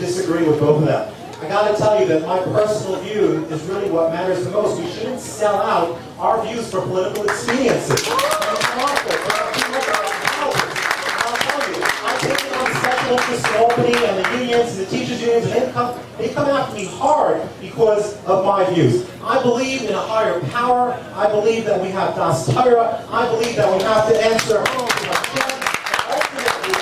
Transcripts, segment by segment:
disagree with both of them. I got to tell you that my personal view is really what matters the most. We shouldn't sell out our views for political expediency. Interest in Albany and the unions and the teachers' unions, and they come after me hard because of my views. I believe in a higher power. I believe that we have Das Torah. I believe that we have to answer Ultimately, I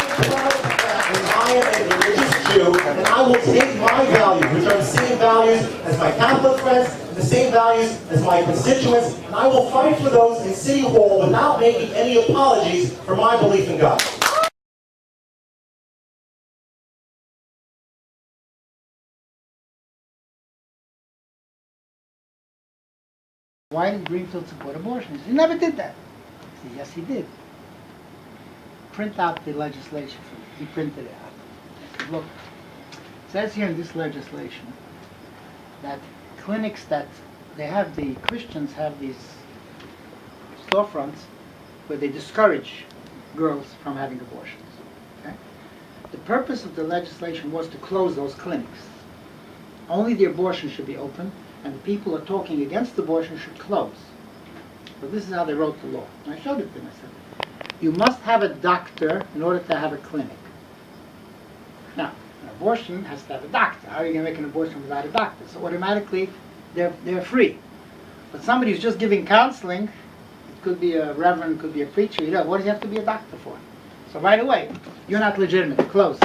am proud of the fact that I am a religious Jew, and I will take my values, which are the same values as my Catholic friends, and the same values as my constituents, and I will fight for those in City Hall without making any apologies for my belief in God. Why did Greenfield support abortion? He never did that. I said, yes, he did. Print out the legislation for me. He printed it out. I said, look, it says here in this legislation that clinics that the Christians have these storefronts where they discourage girls from having abortions. Okay? The purpose of the legislation was to close those clinics. Only the abortion should be open, and the people who are talking against abortion should close. So this is how they wrote the law. And I showed it to them. I said, you must have a doctor in order to have a clinic. Now, an abortion has to have a doctor. How are you going to make an abortion without a doctor? So automatically, they're free. But somebody who's just giving counseling, it could be a reverend, it could be a preacher, what does he have to be a doctor for? So right away, you're not legitimate. Close.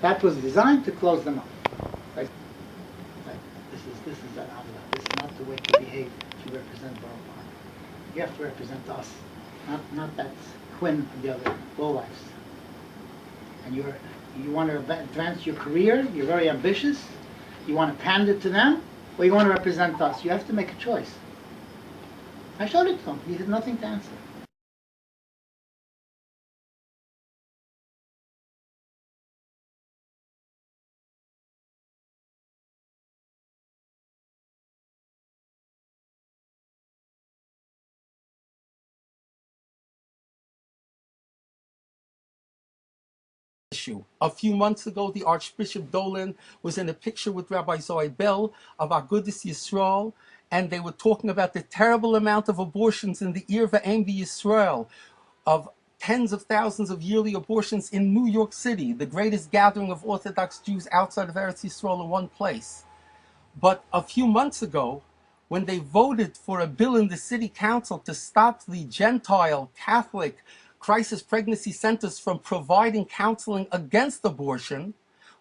That was designed to close them up. This is an avla. This is not the way to behave if you represent Borough Park. You have to represent us, not that Quinn and the other lowlifes. And you want to advance your career, you're very ambitious, you want to pander to them, or you want to represent us. You have to make a choice. I showed it to him. He had nothing to answer. A few months ago, the Archbishop Dolan was in a picture with Rabbi Zoe Bell of Agudis Yisrael, and they were talking about the terrible amount of abortions in the Ir V'Ein Yisrael, of tens of thousands of yearly abortions in New York City, the greatest gathering of Orthodox Jews outside of Eretz Yisrael in one place. But a few months ago, when they voted for a bill in the city council to stop the Gentile Catholic crisis pregnancy centers from providing counseling against abortion,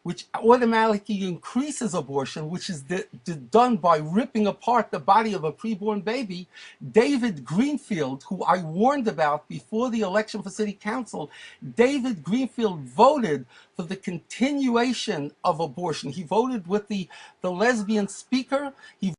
which automatically increases abortion, which is done by ripping apart the body of a preborn baby, David Greenfield, who I warned about before the election for city council, David Greenfield voted for the continuation of abortion. He voted with the lesbian speaker. He